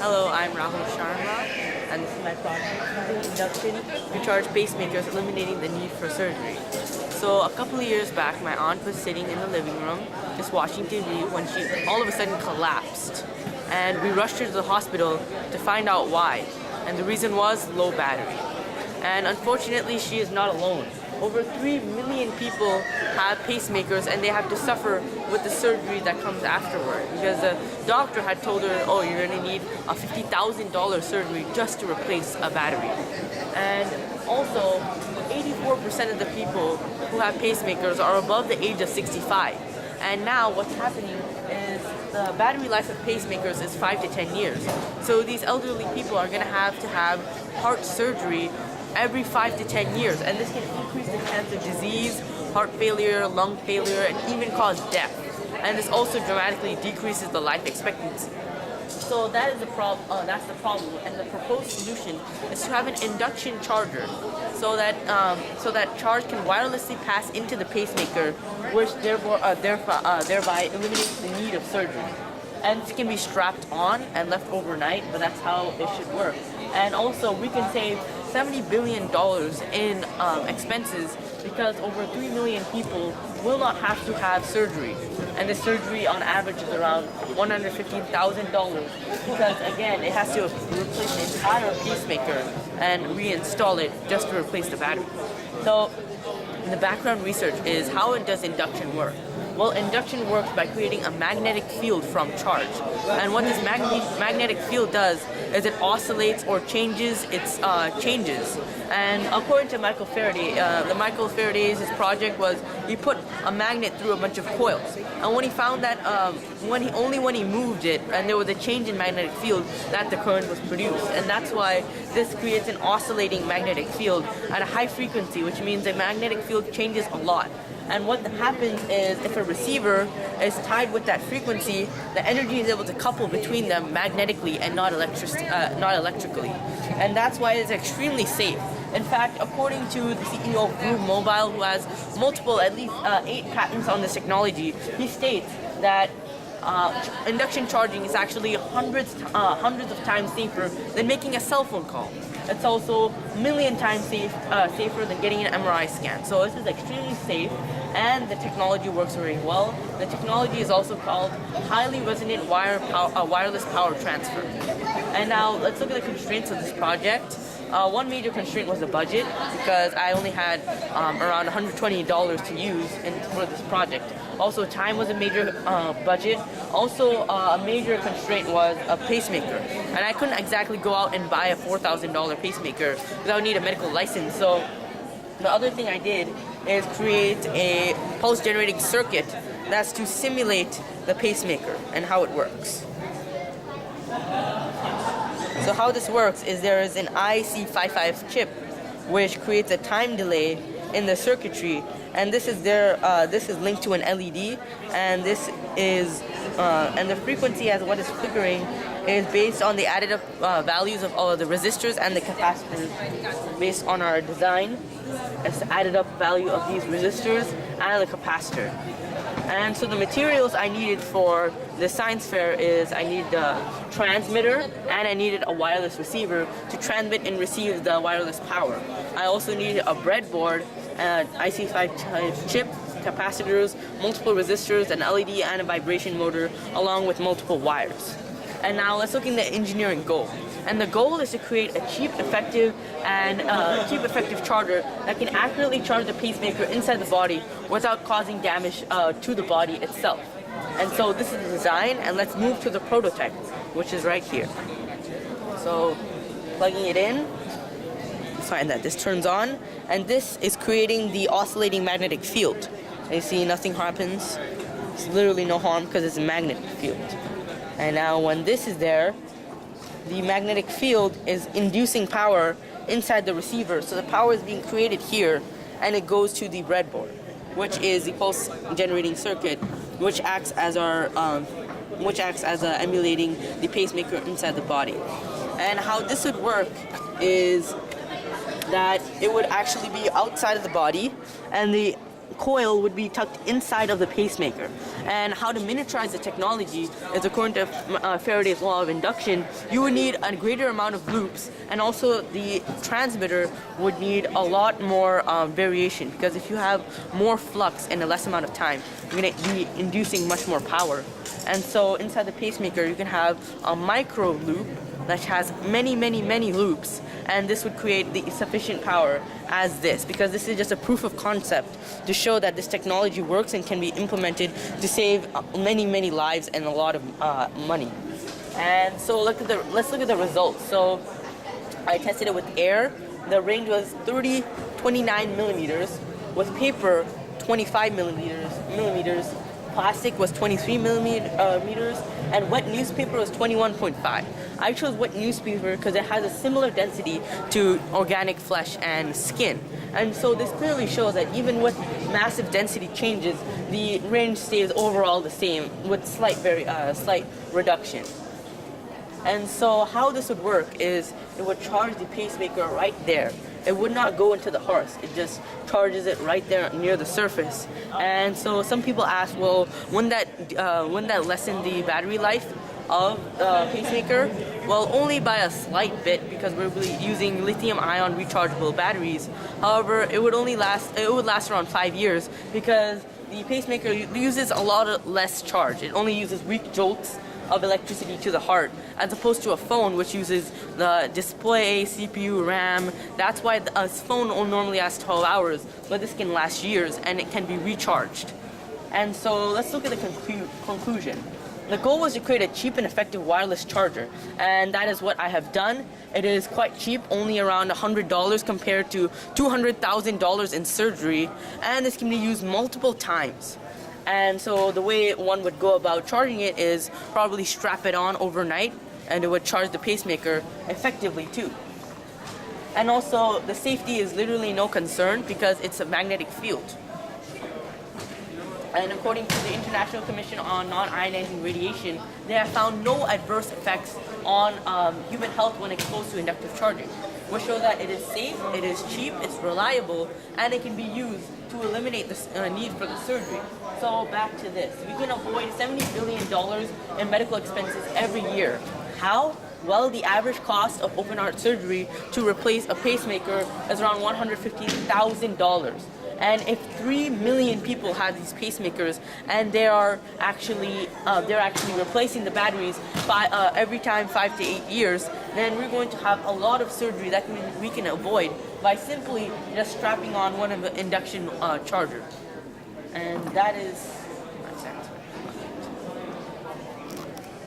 Hello, I'm Rahul Sharma, and this is my project, Induction to charge pacemakers, eliminating the need for surgery. So a couple of years back, my aunt was sitting in the living room, just watching TV, when she all of a sudden collapsed. And we rushed her to the hospital to find out why. And the reason was low battery. And unfortunately, she is not alone. Over 3 million people have pacemakers, and they have to suffer with the surgery that comes afterward, because the doctor had told her, oh, you're going to need a $50,000 surgery just to replace a battery. And also, 84% of the people who have pacemakers are above the age of 65. And now what's happening is the battery life of pacemakers is 5 to 10 years. So these elderly people are going to have heart surgery every 5 to 10 years, and this can increase the chance of disease, heart failure, lung failure, and even cause death. And this also dramatically decreases the life expectancy. So that is the problem. That's the problem. And the proposed solution is to have an induction charger, so that charge can wirelessly pass into the pacemaker, which thereby eliminates the need of surgery. And it can be strapped on and left overnight, but that's how it should work. And also, we can save $70 billion in expenses, because over 3 million people will not have to have surgery. And the surgery on average is around $150,000, because again, it has to replace the entire pacemaker and reinstall it just to replace the battery. So the background research is, how does induction work? Well, induction works by creating a magnetic field from charge. And what this magnetic field does is it oscillates or changes its changes. And according to Michael Faraday, the Michael Faraday's project was he put a magnet through a bunch of coils. And when he found that when he moved it and there was a change in magnetic field, that the current was produced. And that's why this creates an oscillating magnetic field at a high frequency, which means the magnetic field changes a lot. And what happens is, if a receiver is tied with that frequency, the energy is able to couple between them magnetically and not electrically. And that's why it's extremely safe. In fact, according to the CEO of Groove Mobile, who has multiple, at least 8 patents on this technology, he states that induction charging is actually hundreds of times safer than making a cell phone call. It's also a million times safer than getting an MRI scan. So this is extremely safe, and the technology works very well. The technology is also called highly resonant wireless power transfer. And now let's look at the constraints of this project. One major constraint was the budget, because I only had around $120 to use for this project. Also, time was a major budget. Also, a major constraint was a pacemaker. And I couldn't exactly go out and buy a $4,000 pacemaker because I would need a medical license. So the other thing I did is create a pulse generating circuit that's to simulate the pacemaker and how it works. So how this works is, there is an IC55 chip which creates a time delay in the circuitry, and this is linked to an LED, and this is and the frequency as what is flickering is based on the added up values of all of the resistors and the capacitors. Based on our design, it's the added up value of these resistors and the capacitor. And so the materials I needed for the science fair is, I needed the transmitter and I needed a wireless receiver to transmit and receive the wireless power. I also needed a breadboard, an IC5 chip, capacitors, multiple resistors, an LED and a vibration motor, along with multiple wires. And now let's look at the engineering goal. And the goal is to create a cheap, effective charger that can accurately charge the pacemaker inside the body without causing damage to the body itself. And so this is the design, and let's move to the prototype, which is right here. So plugging it in, find that this turns on, and this is creating the oscillating magnetic field. And you see nothing happens. It's literally no harm because it's a magnetic field. And now when this is there, the magnetic field is inducing power inside the receiver. So the power is being created here, and it goes to the breadboard, which is the pulse generating circuit, which acts as emulating the pacemaker inside the body. And how this would work is that it would actually be outside of the body, and the coil would be tucked inside of the pacemaker. And how to miniaturize the technology is, according to Faraday's law of induction, you would need a greater amount of loops, and also the transmitter would need a lot more variation, because if you have more flux in a less amount of time, you're going to be inducing much more power. And so inside the pacemaker, you can have a micro loop that has many loops, and this would create the sufficient power as this, because this is just a proof of concept to show that this technology works and can be implemented to save many lives and a lot of money. And so let's look at the results. So I tested it with air. The range was 29 millimeters. With paper, 25 millimeters. Plastic was 23 millimeters, and wet newspaper was 21.5. I chose wet newspaper because it has a similar density to organic flesh and skin. And so this clearly shows that even with massive density changes, the range stays overall the same with slight reduction. And so how this would work is it would charge the pacemaker right there. It would not go into the heart. It just charges it right there near the surface. And so some people ask, well, wouldn't that lessen the battery life of the pacemaker? Well, only by a slight bit, because we're really using lithium-ion rechargeable batteries. However, it would last around 5 years, because the pacemaker uses a lot less charge. It only uses weak jolts of electricity to the heart, as opposed to a phone, which uses the display, CPU, RAM. That's why a phone normally lasts 12 hours, but this can last years, and it can be recharged. And so let's look at the conclusion. The goal was to create a cheap and effective wireless charger, and that is what I have done. It is quite cheap, only around $100 compared to $200,000 in surgery, and this can be used multiple times. And so the way one would go about charging it is probably strap it on overnight, and it would charge the pacemaker effectively too. And also the safety is literally no concern, because it's a magnetic field. And according to the International Commission on Non-Ionizing Radiation, they have found no adverse effects on human health when exposed to inductive charging, which shows that it is safe, it is cheap, it's reliable, and it can be used to eliminate the need for the surgery. So back to this. We can avoid $70 billion in medical expenses every year. How? Well, the average cost of open heart surgery to replace a pacemaker is around $150,000. And if 3 million people have these pacemakers, and they're actually replacing the batteries every time 5 to 8 years, then we're going to have a lot of surgery that we can avoid by simply just strapping on one of the induction charger. And that is